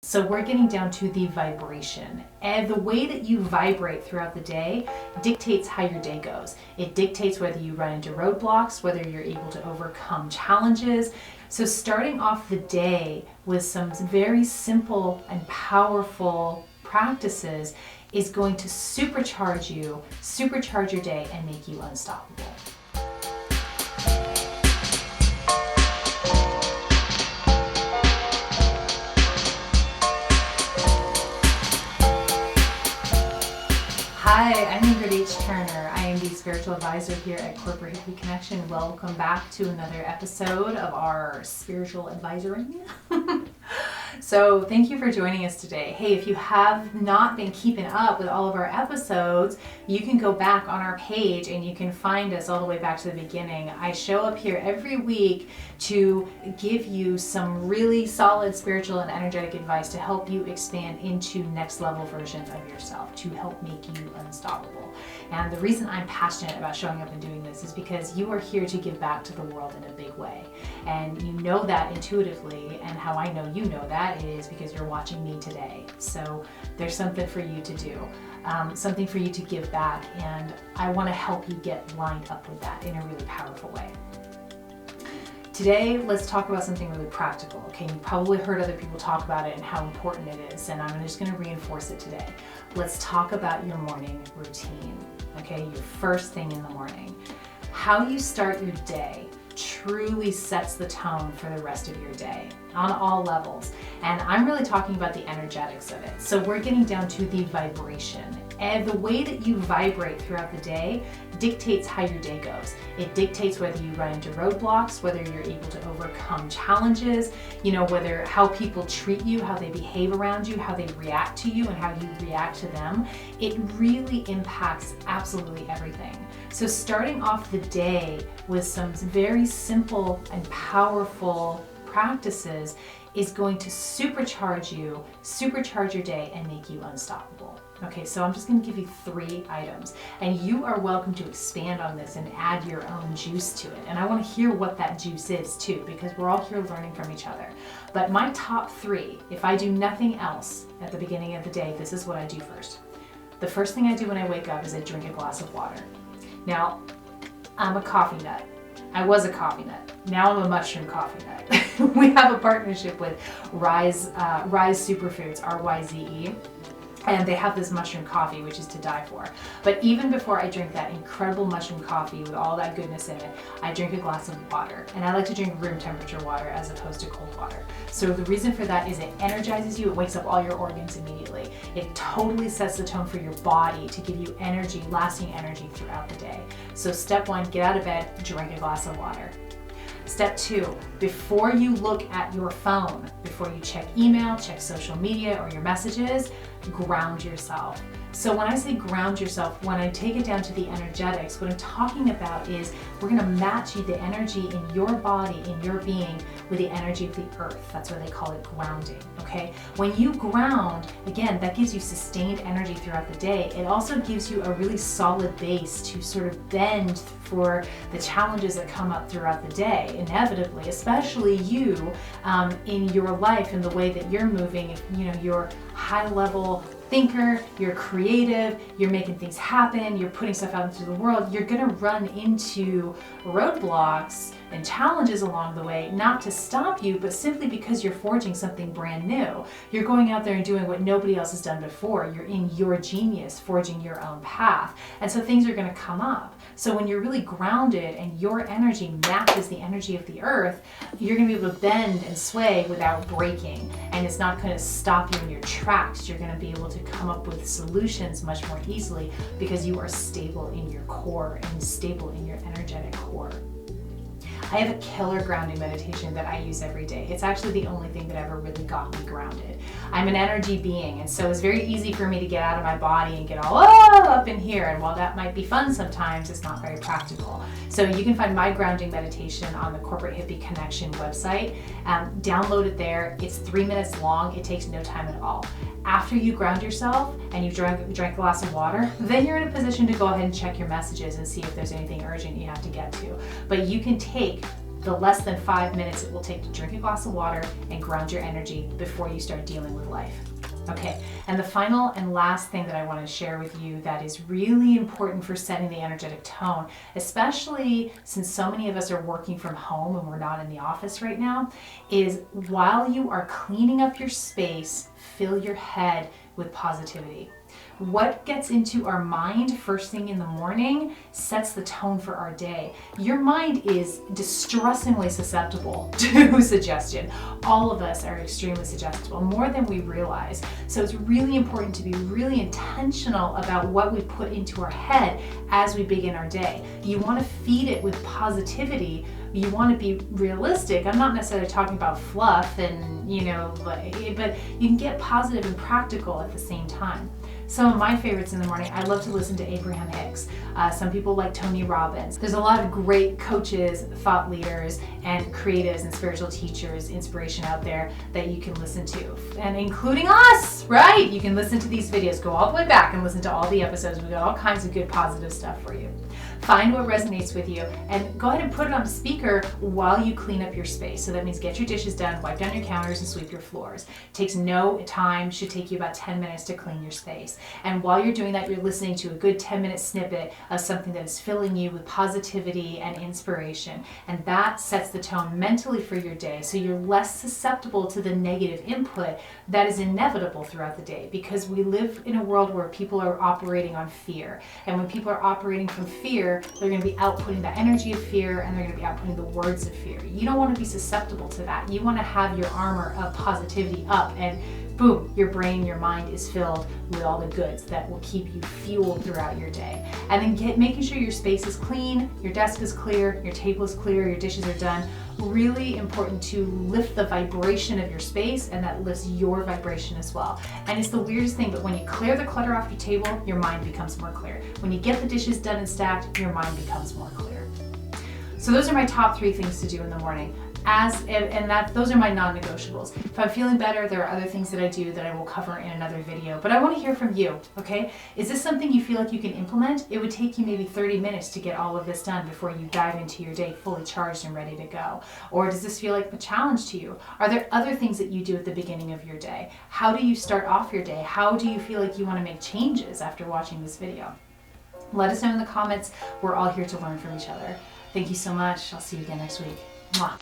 So we're getting down to the vibration, and the way that you vibrate throughout the day dictates how your day goes. It dictates whether you run into roadblocks, whether you're able to overcome challenges. So starting off the day with some very simple and powerful practices is going to supercharge you, supercharge your day, and make you unstoppable. Hi, I'm Ingrid H. Turner. I am the spiritual advisor here at Corporate Hippie Connection. Welcome back to another episode of our spiritual advisory. So thank you for joining us today. Hey, if you have not been keeping up with all of our episodes, you can go back on our page and you can find us all the way back to the beginning. I show up here every week to give you some really solid spiritual and energetic advice to help you expand into next level versions of yourself, to help make you unstoppable. And the reason I'm passionate about showing up and doing this is because you are here to give back to the world in a big way. And you know that intuitively, and how I know you know that is because you're watching me today. So there's something for you to do, something for you to give back, and I want to help you get lined up with that in a really powerful way. Today, let's talk about something really practical. Okay, you probably heard other people talk about it and how important it is, and I'm just going to reinforce it today. Let's talk about your morning routine. Okay, your first thing in the morning. How you start your day truly sets the tone for the rest of your day on all levels. And I'm really talking about the energetics of it. So we're getting down to the vibration. And the way that you vibrate throughout the day dictates how your day goes. It dictates whether you run into roadblocks, whether you're able to overcome challenges, whether how people treat you, how they behave around you, how they react to you, and how you react to them. It really impacts absolutely everything. So starting off the day with some very simple and powerful practices is going to supercharge you, supercharge your day, and make you unstoppable. Okay, so I'm just going to give you 3 items, and you are welcome to expand on this and add your own juice to it. And I want to hear what that juice is too, because we're all here learning from each other. But my top 3, if I do nothing else at the beginning of the day, this is what I do first. The first thing I do when I wake up is I drink a glass of water. Now, I'm a coffee nut. I was a coffee nut. Now I'm a mushroom coffee nut. We have a partnership with Rise Superfoods, RYZE. And they have this mushroom coffee, which is to die for. But even before I drink that incredible mushroom coffee with all that goodness in it, I drink a glass of water. And I like to drink room temperature water as opposed to cold water. So the reason for that is it energizes you, it wakes up all your organs immediately. It totally sets the tone for your body to give you energy, lasting energy throughout the day. So step 1, get out of bed, drink a glass of water. Step 2, before you look at your phone, before you check email, check social media or your messages, ground yourself. So when I say ground yourself, when I take it down to the energetics, what I'm talking about is we're going to match the energy in your body, in your being, with the energy of the earth. That's why they call it grounding, okay? When you ground, again, that gives you sustained energy throughout the day. It also gives you a really solid base to sort of bend for the challenges that come up throughout the day, inevitably, especially you in your life, in the way that you're moving. If you're high level thinker, you're creative, you're making things happen, you're putting stuff out into the world, you're going to run into roadblocks and challenges along the way, not to stop you, but simply because you're forging something brand new. You're going out there and doing what nobody else has done before. You're in your genius, forging your own path. And so things are going to come up. So when you're really grounded and your energy matches the energy of the earth, you're going to be able to bend and sway without breaking. And it's not going to stop you in your tracks. You're going to be able to come up with solutions much more easily because you are stable in your core and stable in your energetic core. I have a killer grounding meditation that I use every day. It's actually the only thing that ever really got me grounded. I'm an energy being, and so it's very easy for me to get out of my body and get all up in here. And while that might be fun sometimes, it's not very practical. So you can find my grounding meditation on the Corporate Hippie Connection website. Download it there. It's 3 minutes long. It takes no time at all. After you ground yourself and you drank a glass of water, then you're in a position to go ahead and check your messages and see if there's anything urgent you have to get to. But you can take the less than 5 minutes it will take to drink a glass of water and ground your energy before you start dealing with life. Okay, and the final and last thing that I want to share with you that is really important for setting the energetic tone, especially since so many of us are working from home and we're not in the office right now, is while you are cleaning up your space, fill your head with positivity. What gets into our mind first thing in the morning sets the tone for our day. Your mind is distressingly susceptible to suggestion. All of us are extremely suggestible, more than we realize. So it's really important to be really intentional about what we put into our head as we begin our day. You want to feed it with positivity. You want to be realistic. I'm not necessarily talking about fluff and, but you can get positive and practical at the same time. Some of my favorites in the morning, I love to listen to Abraham Hicks. Some people like Tony Robbins. There's a lot of great coaches, thought leaders, and creatives and spiritual teachers, inspiration out there that you can listen to. And including us, right? You can listen to these videos. Go all the way back and listen to all the episodes. We've got all kinds of good positive stuff for you. Find what resonates with you and go ahead and put it on speaker while you clean up your space. So that means get your dishes done, wipe down your counters, and sweep your floors. It takes no time, should take you about 10 minutes to clean your space. And while you're doing that, you're listening to a good 10-minute snippet of something that is filling you with positivity and inspiration. And that sets the tone mentally for your day, so you're less susceptible to the negative input that is inevitable throughout the day, because we live in a world where people are operating on fear. And when people are operating from fear, they're going to be outputting the energy of fear, and they're going to be outputting the words of fear. You don't want to be susceptible to that. You want to have your armor of positivity up, and boom, your brain, your mind is filled with all the goods that will keep you fueled throughout your day. And then making sure your space is clean, your desk is clear, your table is clear, your dishes are done. Really important to lift the vibration of your space, and that lifts your vibration as well. And it's the weirdest thing, but when you clear the clutter off your table, your mind becomes more clear. When you get the dishes done and stacked, your mind becomes more clear. So those are my top 3 things to do in the morning. Those are my non-negotiables. If I'm feeling better, there are other things that I do that I will cover in another video, but I want to hear from you, okay? Is this something you feel like you can implement? It would take you maybe 30 minutes to get all of this done before you dive into your day fully charged and ready to go. Or does this feel like a challenge to you? Are there other things that you do at the beginning of your day? How do you start off your day? How do you feel like you want to make changes after watching this video? Let us know in the comments. We're all here to learn from each other. Thank you so much. I'll see you again next week. Mwah.